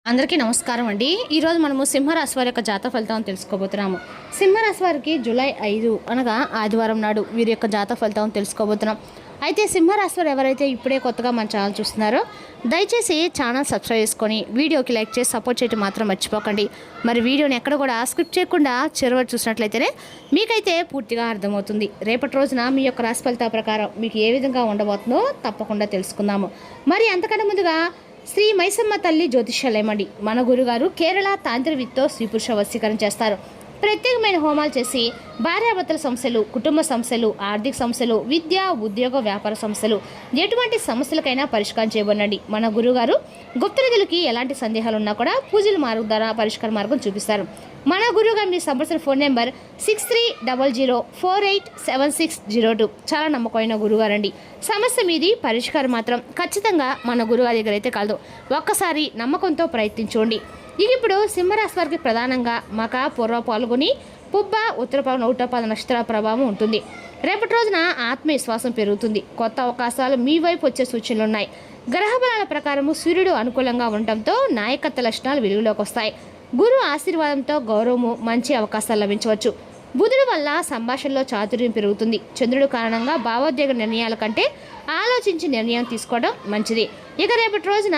అందరికీ నమస్కారం అండి. ఈరోజు మనము సింహరాశి వారి యొక్క జాతక ఫలితాలను తెలుసుకోబోతున్నాము. సింహరాశి వారికి జూలై 5 అనగా ఆదివారం నాడు వీరి యొక్క జాతక ఫలితాలను తెలుసుకోబోతున్నాం. అయితే సింహరాశి వారు ఎవరైతే ఇప్పుడే కొత్తగా మన ఛానల్ చూస్తున్నారో దయచేసి ఛానల్ సబ్స్క్రైబ్ చేసుకొని వీడియోకి లైక్ చేసి సపోర్ట్ చేయడం మాత్రం మర్చిపోకండి. మరి వీడియోని ఎక్కడ కూడా స్కిప్ చేయకుండా చివరి చూసినట్లయితేనే మీకైతే పూర్తిగా అర్థమవుతుంది. రేపటి రోజున మీ యొక్క రాశి ఫలితాల ప్రకారం మీకు ఏ విధంగా ఉండబోతుందో తప్పకుండా తెలుసుకుందాము. మరి అంతకన్నా ముందుగా శ్రీ మైసమ్మ తల్లి జ్యోతిష్యాలయమండి మన గురుగారు కేరళ తాంత్రికతో స్త్రీ పురుష వశీకరణ చేస్తారు. ప్రత్యేకమైన హోమాలు చేసి భార్యాభర్తల సమస్యలు, కుటుంబ సమస్యలు, ఆర్థిక సమస్యలు, విద్య, ఉద్యోగ, వ్యాపార సమస్యలు ఎటువంటి సమస్యలకైనా పరిష్కారం చేయబడండి. మన గురుగారు గుప్త నిధులకి ఎలాంటి సందేహాలు ఉన్నా కూడా పూజల మార్గం ద్వారా పరిష్కార మార్గం చూపిస్తారు. మన గురువుగారు మీ సంబంధించిన ఫోన్ నెంబర్ 6300487602. చాలా నమ్మకమైన గురుగారండి. సమస్య మీది పరిష్కారం మాత్రం ఖచ్చితంగా మన గురుగారి దగ్గర అయితే కలదు. ఒక్కసారి నమ్మకంతో ప్రయత్నించండి. ఇప్పుడు సింహరాశి వారికి ప్రధానంగా మక, పూర్వ పాల్గొని, పుబ్బ, ఉత్తరపాద, నౌటపాద నక్షత్ర ప్రభావం ఉంటుంది. రేపటి రోజున ఆత్మవిశ్వాసం పెరుగుతుంది. కొత్త అవకాశాలు మీ వైపు వచ్చే సూచనలు ఉన్నాయి. గ్రహబలాల ప్రకారము సూర్యుడు అనుకూలంగా ఉండటంతో నాయకత్వ లక్షణాలు వెలుగులోకి వస్తాయి. గురు ఆశీర్వాదంతో గౌరవము, మంచి అవకాశాలు లభించవచ్చు. బుధుడు వల్ల సంభాషణలో చాతుర్యం పెరుగుతుంది. చంద్రుడు కారణంగా భావోద్వేగ నిర్ణయాల కంటే ఆలోచించి నిర్ణయం తీసుకోవడం మంచిది. ఇక రేపటి రోజున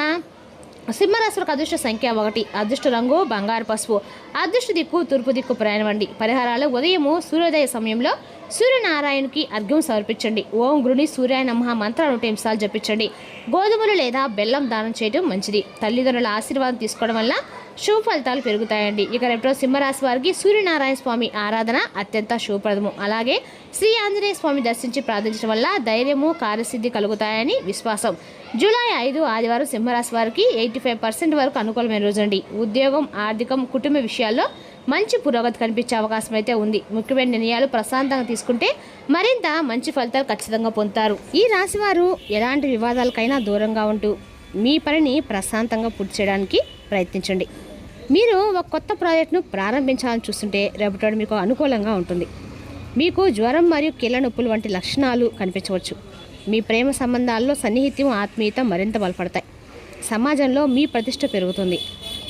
సింహరాశులకు అదృష్ట సంఖ్య 1, అదృష్ట రంగు బంగారు పసుపు, అదృష్ట దిక్కు తూర్పు దిక్కు ప్రయాణమండి. పరిహారాలు ఉదయము సూర్యోదయ సమయంలో సూర్యనారాయణకి అర్ఘ్యం సమర్పించండి. ఓం గృణి సూర్యాయ నమః మంత్రాలు 100 నిమిషాలు జపించండి. గోధుమలు లేదా బెల్లం దానం చేయడం మంచిది. తల్లిదండ్రుల ఆశీర్వాదం తీసుకోవడం వల్ల శుభ ఫలితాలు పెరుగుతాయండి. ఇక రేపు సింహరాశి వారికి సూర్యనారాయణ స్వామి ఆరాధన అత్యంత శుభప్రదము. అలాగే శ్రీ ఆంజనేయ స్వామి దర్శించి ప్రార్థించడం వల్ల ధైర్యము, కార్యసిద్ధి కలుగుతాయని విశ్వాసం. జూలై 5 ఆదివారం సింహరాశి వారికి 85% వరకు అనుకూలమైన రోజండి. ఉద్యోగం, ఆర్థికం, కుటుంబ విషయాల్లో మంచి పురోగతి కనిపించే అవకాశం అయితే ఉంది. ముఖ్యమైన నిర్ణయాలు ప్రశాంతంగా తీసుకుంటే మరింత మంచి ఫలితాలు ఖచ్చితంగా పొందుతారు. ఈ రాశి వారు ఎలాంటి వివాదాలకైనా దూరంగా ఉంటూ మీ పనిని ప్రశాంతంగా పూర్తి చేయడానికి ప్రయత్నించండి. మీరు ఒక కొత్త ప్రాజెక్టును ప్రారంభించాలని చూస్తుంటే రేపటి మీకు అనుకూలంగా ఉంటుంది. మీకు జ్వరం మరియు కీళ్ళ నొప్పులు వంటి లక్షణాలు కనిపించవచ్చు. మీ ప్రేమ సంబంధాల్లో సన్నిహిత్యం, ఆత్మీయత మరింత బలపడతాయి. సమాజంలో మీ ప్రతిష్ట పెరుగుతుంది.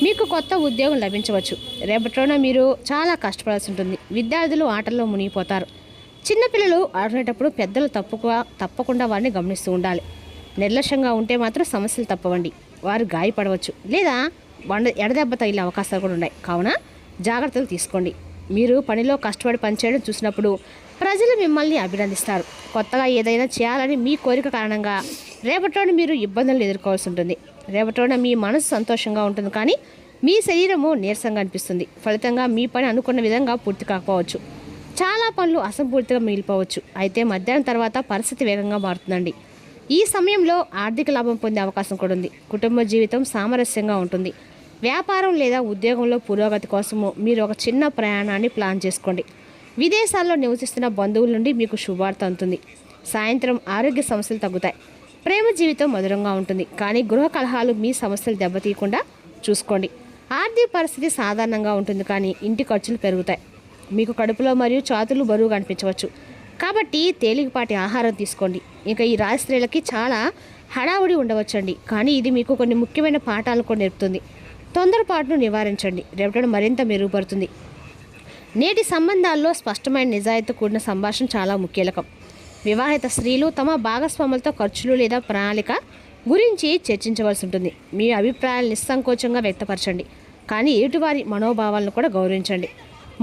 మీకు కొత్త ఉద్యోగం లభించవచ్చు. రేపటిలోన మీరు చాలా కష్టపడాల్సి ఉంటుంది. విద్యార్థులు ఆటల్లో మునిగిపోతారు. చిన్నపిల్లలు ఆడుకునేటప్పుడు పెద్దలు తప్పకుండా వారిని గమనిస్తూ ఉండాలి. నిర్లక్ష్యంగా ఉంటే మాత్రం సమస్యలు తప్పవండి. వారు గాయపడవచ్చు లేదా ఎడదెబ్బ తగిలే అవకాశాలు కూడా ఉన్నాయి. కావున జాగ్రత్తలు తీసుకోండి. మీరు పనిలో కష్టపడి పనిచేయడం చూసినప్పుడు ప్రజలు మిమ్మల్ని అభినందిస్తారు. కొత్తగా ఏదైనా చేయాలని మీ కోరిక కారణంగా రేపటిలోనే మీరు ఇబ్బందులను ఎదుర్కోవాల్సి ఉంటుంది. రేపటిలోనే మీ మనసు సంతోషంగా ఉంటుంది, కానీ మీ శరీరము నీరసంగా అనిపిస్తుంది. ఫలితంగా మీ పని అనుకున్న విధంగా పూర్తి కాకపోవచ్చు. చాలా పనులు అసంపూర్తిగా మిగిలిపోవచ్చు. అయితే మధ్యాహ్నం తర్వాత పరిస్థితి వేగంగా మారుతుందండి. ఈ సమయంలో ఆర్థిక లాభం పొందే అవకాశం కూడా ఉంది. కుటుంబ జీవితం సామరస్యంగా ఉంటుంది. వ్యాపారం లేదా ఉద్యోగంలో పురోగతి కోసము మీరు ఒక చిన్న ప్రయాణాన్ని ప్లాన్ చేసుకోండి. విదేశాల్లో నివసిస్తున్న బంధువుల నుండి మీకు శుభవార్త అందుతుంది. సాయంత్రం ఆరోగ్య సమస్యలు తగ్గుతాయి. ప్రేమ జీవితం మధురంగా ఉంటుంది, కానీ గృహ కలహాలు మీ సమస్యలు దెబ్బతీయకుండా చూసుకోండి. ఆర్థిక పరిస్థితి సాధారణంగా ఉంటుంది, కానీ ఇంటి ఖర్చులు పెరుగుతాయి. మీకు కడుపులో మరియు ఛాతులు బరువుగా అనిపించవచ్చు, కాబట్టి తేలికపాటి ఆహారం తీసుకోండి. ఇంకా ఈ రాశి స్త్రీలకి చాలా హడావుడి ఉండవచ్చండి, కానీ ఇది మీకు కొన్ని ముఖ్యమైన పాఠాలు కూడా నేర్పుతుంది. తొందరపాటును నివారించండి. రేపటి మరింత మెరుగుపడుతుంది. నేటి సంబంధాల్లో స్పష్టమైన నిజాయితీ కూడిన సంభాషణ చాలా ముఖ్యకం. వివాహిత స్త్రీలు తమ భాగస్వాములతో ఖర్చులు లేదా ప్రణాళిక గురించి చర్చించవలసి ఉంటుంది. మీ అభిప్రాయాలు నిస్సంకోచంగా వ్యక్తపరచండి, కానీ ఎదుటివారి మనోభావాలను కూడా గౌరవించండి.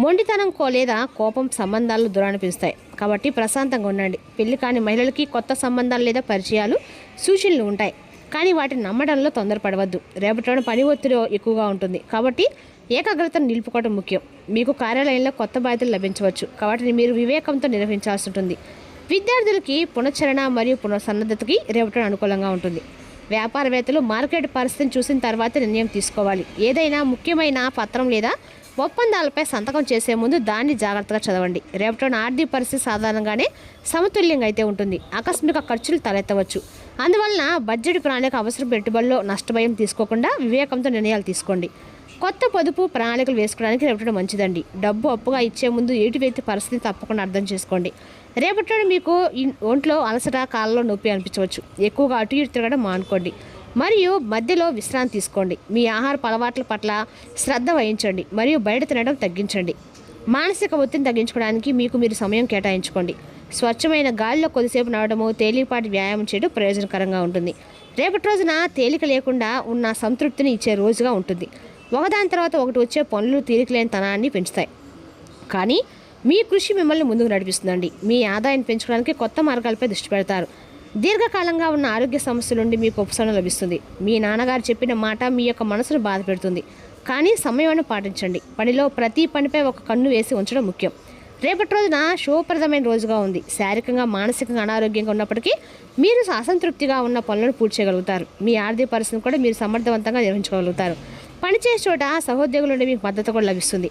మొండితనం లేదా కోపం సంబంధాలను దూరాన్ని పెంచుతాయి, కాబట్టి ప్రశాంతంగా ఉండండి. పెళ్లి కాని మహిళలకి కొత్త సంబంధాలు లేదా పరిచయాలు సూచనలు ఉంటాయి, కానీ వాటిని నమ్మడంలో తొందరపడవద్దు. రేపటిలోని పని ఒత్తిడి ఎక్కువగా ఉంటుంది, కాబట్టి ఏకాగ్రతను నిలుపుకోవడం ముఖ్యం. మీకు కార్యాలయంలో కొత్త బాధ్యతలు లభించవచ్చు, కాబట్టి మీరు వివేకంతో నిర్వహించాల్సి ఉంటుంది. విద్యార్థులకి పునశ్చరణ మరియు పునఃసన్నద్ధతకి రేపటి అనుకూలంగా ఉంటుంది. వ్యాపారవేత్తలు మార్కెట్ పరిస్థితిని చూసిన తర్వాత నిర్ణయం తీసుకోవాలి. ఏదైనా ముఖ్యమైన పత్రం లేదా ఒప్పందాలపై సంతకం చేసే ముందు దాన్ని జాగ్రత్తగా చదవండి. రేపటి ఆర్థిక పరిస్థితి సాధారణంగానే సమతుల్యంగా అయితే ఉంటుంది. ఆకస్మిక ఖర్చులు తలెత్తవచ్చు. అందువలన బడ్జెట్ ప్రణాళిక అవసరం పెట్టుబడిలో నష్టభయం తీసుకోకుండా వివేకంతో నిర్ణయాలు తీసుకోండి. కొత్త పొదుపు ప్రణాళికలు వేసుకోవడానికి రేపటి మంచిదండి. డబ్బు అప్పుగా ఇచ్చే ముందు ఎటు వ్యక్తి పరిస్థితిని తప్పకుండా అర్థం చేసుకోండి. రేపటి మీకు ఒంట్లో అలసట, కాళ్ళలో నొప్పి అనిపించవచ్చు. ఎక్కువగా అటు ఇటు తిరగడం మానుకోండి. మరియు మధ్యలో విశ్రాంతి తీసుకోండి. మీ ఆహారపు అలవాట్ల పట్ల శ్రద్ధ వహించండి మరియు బయట తినడం తగ్గించండి. మానసిక ఒత్తిడిని తగ్గించుకోవడానికి మీరు సమయం కేటాయించుకోండి. స్వచ్ఛమైన గాలిలో కొద్దిసేపు నడవడము, తేలికపాటి వ్యాయామం చేయడం ప్రయోజనకరంగా ఉంటుంది. రేపటి రోజున తేలిక లేకుండా ఉన్న సంతృప్తిని ఇచ్చే రోజుగా ఉంటుంది. ఒకదాని తర్వాత ఒకటి వచ్చే పనులు తీరికలేని తనాన్ని పెంచుతాయి, కానీ మీ కృషి మిమ్మల్ని ముందుకు నడిపిస్తుందండి. మీ ఆదాయాన్ని పెంచుకోవడానికి కొత్త మార్గాలపై దృష్టి పెడతారు. దీర్ఘకాలంగా ఉన్న ఆరోగ్య సమస్యల నుండి మీకు ఉపశమనం లభిస్తుంది. మీ నాన్నగారు చెప్పిన మాట మీ యొక్క మనసును బాధ పెడుతుంది, కానీ సమయాన్ని పాటించండి. పనిలో ప్రతి పనిపై ఒక కన్ను వేసి ఉంచడం ముఖ్యం. రేపటి రోజున శుభప్రదమైన రోజుగా ఉంది. శారీరకంగా మానసికంగా అనారోగ్యంగా ఉన్నప్పటికీ మీరు అసంతృప్తిగా ఉన్న పనులను పూర్తి చేయగలుగుతారు. మీ ఆర్థిక పరిస్థితిని కూడా మీరు సమర్థవంతంగా నిర్వహించగలుగుతారు. పనిచేసే చోట సహోద్యోగుల నుండి మీకు మద్దతు కూడా లభిస్తుంది.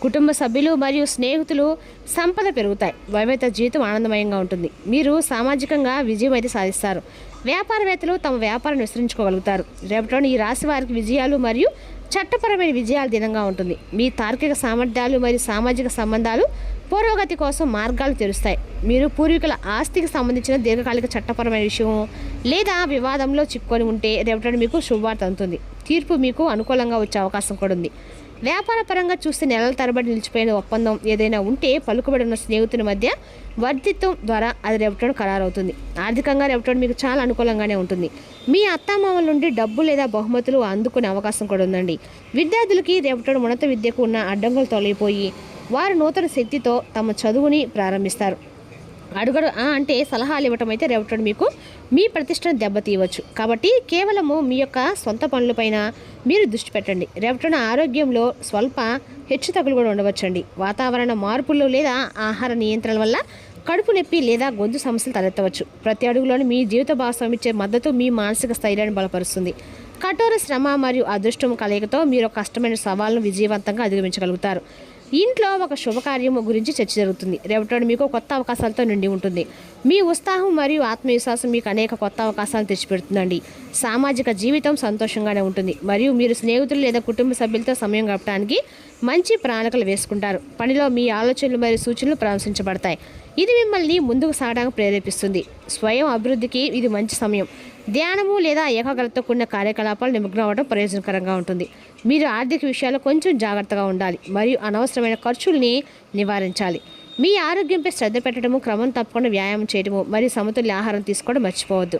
కుటుంబ సభ్యులు మరియు స్నేహితులు సంపద పెరుగుతాయి. వైవాహిక జీవితం ఆనందమయంగా ఉంటుంది. మీరు సామాజికంగా విజయం అయితే సాధిస్తారు. వ్యాపారవేత్తలు తమ వ్యాపారాన్ని విస్తరించుకోగలుగుతారు. రేపటి ఈ రాశి వారికి విజయాలు మరియు చట్టపరమైన విజయాల దినంగా ఉంటుంది. మీ తార్కిక సామర్థ్యాలు మరియు సామాజిక సంబంధాలు పూర్వగతి కోసం మార్గాలు తెరుస్తాయి. మీరు పూర్వీకుల ఆస్తికి సంబంధించిన దీర్ఘకాలిక చట్టపరమైన విషయం లేదా వివాదంలో చిక్కుకొని ఉంటే రేపటి మీకు శుభవార్త అందుతుంది. తీర్పు మీకు అనుకూలంగా వచ్చే అవకాశం కూడా ఉంది. వ్యాపార పరంగా చూస్తే నెలల తరబడి నిలిచిపోయిన ఒప్పందం ఏదైనా ఉంటే పలుకుబడి ఉన్న స్నేహితుల మధ్య వర్ధిత్వం ద్వారా అది రేపటి ఖరారవుతుంది. ఆర్థికంగా రేపటి మీకు చాలా అనుకూలంగానే ఉంటుంది. మీ అత్తామామల నుండి డబ్బు లేదా బహుమతులు అందుకునే అవకాశం కూడా ఉందండి. విద్యార్థులకి రేపటి ఉన్నత విద్యకు ఉన్న అడ్డంకులు తొలగిపోయి వారు నూతన శక్తితో తమ చదువుని ప్రారంభిస్తారు. అంటే సలహాలు ఇవ్వటం అయితే రేపటి మీకు మీ ప్రతిష్టను దెబ్బతీయవచ్చు. కాబట్టి కేవలము మీ యొక్క సొంత పనులపైన మీరు దృష్టి పెట్టండి. రేపటి ఆరోగ్యంలో స్వల్ప హెచ్చుతగ్గులు కూడా ఉండవచ్చండి. వాతావరణ మార్పులు లేదా ఆహార నియంత్రణ వల్ల కడుపు నొప్పి లేదా గొంతు సమస్యలు తలెత్తవచ్చు. ప్రతి అడుగులోని మీ జీవిత భాగస్వామి ఇచ్చే మద్దతు మీ మానసిక స్థైర్యాన్ని బలపరుస్తుంది. కఠోర శ్రమ మరియు అదృష్టం కలయికతో మీరు కష్టమైన సవాళ్ళను విజయవంతంగా అధిగమించగలుగుతారు. ఇంట్లో ఒక శుభకార్యం గురించి చర్చ జరుగుతుంది. రేపటి మీకు కొత్త అవకాశాలతో నిండి ఉంటుంది. మీ ఉత్సాహం మరియు ఆత్మవిశ్వాసం మీకు అనేక కొత్త అవకాశాలు తెచ్చిపెడుతుందండి. సామాజిక జీవితం సంతోషంగానే ఉంటుంది మరియు మీరు స్నేహితులు లేదా కుటుంబ సభ్యులతో సమయం గడపడానికి మంచి ప్రణాళికలు వేసుకుంటారు. పనిలో మీ ఆలోచనలు మరియు సూచనలు ప్రశంసించబడతాయి. ఇది మిమ్మల్ని ముందుకు సాగడానికి ప్రేరేపిస్తుంది. స్వయం అభివృద్ధికి ఇది మంచి సమయం. ధ్యానము లేదా ఏకాగ్రతతో కూడిన కార్యకలాపాలు నిమగ్నం అవ్వడం ప్రయోజనకరంగా ఉంటుంది. మీరు ఆర్థిక విషయాల్లో కొంచెం జాగ్రత్తగా ఉండాలి మరియు అనవసరమైన ఖర్చుల్ని నివారించాలి. మీ ఆరోగ్యంపై శ్రద్ధ పెట్టడము, క్రమం తప్పకుండా వ్యాయామం చేయడము మరియు సమతుల్య ఆహారం తీసుకోవడం మర్చిపోవద్దు.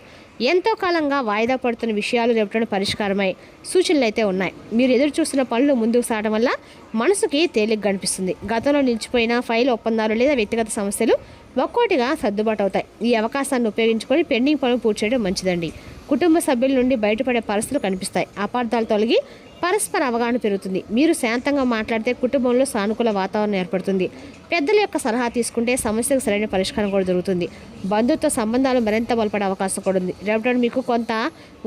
ఎంతో కాలంగా వాయిదా పడుతున్న విషయాలు రేపటి పరిష్కారమై సూచనలు అయితే ఉన్నాయి. మీరు ఎదురు చూస్తున్న పనులు ముందుకు సాగడం వల్ల మనసుకి తేలిక కనిపిస్తుంది. గతంలో నిలిచిపోయిన ఫైల్ ఒప్పందాలు లేదా వ్యక్తిగత సమస్యలు ఒక్కోటిగా సర్దుబాటు అవుతాయి. ఈ అవకాశాన్ని ఉపయోగించుకొని పెండింగ్ పనులు పూర్తి చేయడం మంచిదండి. కుటుంబ సభ్యుల నుండి బయటపడే పరిస్థితులు కనిపిస్తాయి. అపార్థాలు తొలగి పరస్పర అవగాహన పెరుగుతుంది. మీరు శాంతంగా మాట్లాడితే కుటుంబంలో సానుకూల వాతావరణం ఏర్పడుతుంది. పెద్దల యొక్క సలహా తీసుకుంటే సమస్యకు సరైన పరిష్కారం కూడా దొరుకుతుంది. బంధుత్వ సంబంధాలు మరింత బలపడే అవకాశం కూడా ఉంది. రేపటి మీకు కొంత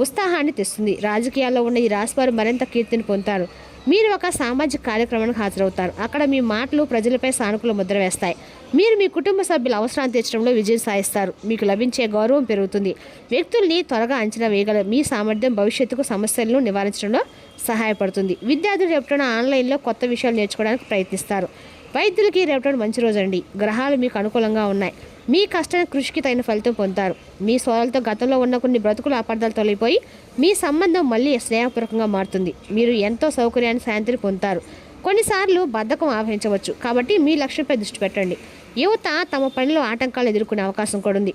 ఉత్సాహాన్ని తెస్తుంది. రాజకీయాల్లో ఉన్న ఈ రాశివారు మరింత కీర్తిని పొందుతారు. మీరు ఒక సామాజిక కార్యక్రమానికి హాజరవుతారు. అక్కడ మీ మాటలు ప్రజలపై సానుకూల ముద్ర వేస్తాయి. మీరు మీ కుటుంబ సభ్యుల అవసరాన్ని తీర్చడంలో విజయం సాధిస్తారు. మీకు లభించే గౌరవం పెరుగుతుంది. వ్యక్తుల్ని త్వరగా అంచనా వేయగల మీ సామర్థ్యం భవిష్యత్తుకు సమస్యలను నివారించడంలో సహాయపడుతుంది. విద్యార్థులు రేపటి ఆన్లైన్లో కొత్త విషయాలు నేర్చుకోవడానికి ప్రయత్నిస్తారు. వైద్యులకి రేపటి మంచి రోజండి. గ్రహాలు మీకు అనుకూలంగా ఉన్నాయి. మీ కష్ట కృషికి తగిన ఫలితం పొందుతారు. మీ సోదరులతో గతంలో ఉన్న కొన్ని బ్రతుకుల అపార్థాలు తొలగిపోయి మీ సంబంధం మళ్ళీ స్నేహపూర్వకంగా మారుతుంది. మీరు ఎంతో సౌకర్యాన్ని శాంతిని పొందుతారు. కొన్నిసార్లు బద్ధకం ఆవహించవచ్చు, కాబట్టి మీ లక్ష్యంపై దృష్టి పెట్టండి. యువత తమ పనిలో ఆటంకాలు ఎదుర్కొనే అవకాశం కూడా ఉంది,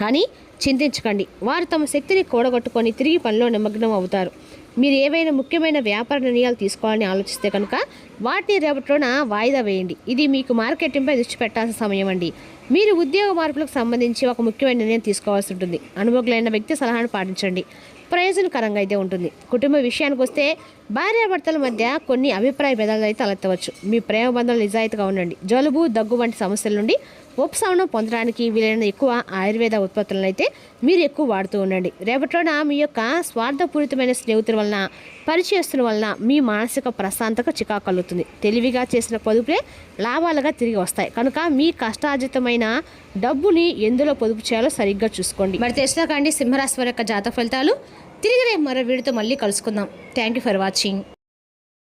కానీ చింతించకండి. వారు తమ శక్తిని కూడగొట్టుకొని తిరిగి పనిలో నిమగ్నం అవుతారు. మీరు ఏవైనా ముఖ్యమైన వ్యాపార నిర్ణయాలు తీసుకోవాలని ఆలోచిస్తే కనుక వాటిని రేపటిలోన వాయిదా వేయండి. ఇది మీకు మార్కెటింగ్పై దృష్టి పెట్టాల్సిన సమయం అండి. మీరు ఉద్యోగ మార్పులకు సంబంధించి ఒక ముఖ్యమైన నిర్ణయం తీసుకోవాల్సి ఉంటుంది. అనుభవజ్ఞులైన వ్యక్తి సలహాను పాటించండి. ప్రయోజనకరంగా అయితే ఉంటుంది. కుటుంబ విషయానికి వస్తే భార్యాభర్తల మధ్య కొన్ని అభిప్రాయ భేదాలు అయితే తలెత్తవచ్చు. మీ ప్రేమ బంధాలు నిజాయితీగా ఉండండి. జలుబు, దగ్గు వంటి సమస్యల నుండి ఉపశమనం పొందడానికి వీలైన ఎక్కువ ఆయుర్వేద ఉత్పత్తులను అయితే మీరు ఎక్కువ వాడుతూ ఉండండి. రేపటిలోన మీ యొక్క స్వార్థపూరితమైన స్నేహితుల వలన, పరిచయస్తుల వలన మీ మానసిక ప్రశాంతత చికాకు కలుగుతుంది. తెలివిగా చేసిన పొదుపులే లాభాలుగా తిరిగి వస్తాయి. కనుక మీ కష్టార్జితమైన డబ్బుని ఎందులో పొదుపు చేయాలో సరిగ్గా చూసుకోండి. మరి తెలిసినాకండి సింహరాశి వారి యొక్క జాతక ఫలితాలు. తిరిగి రేపు మరో వీడియోతో మళ్ళీ కలుసుకుందాం. Thank you for watching.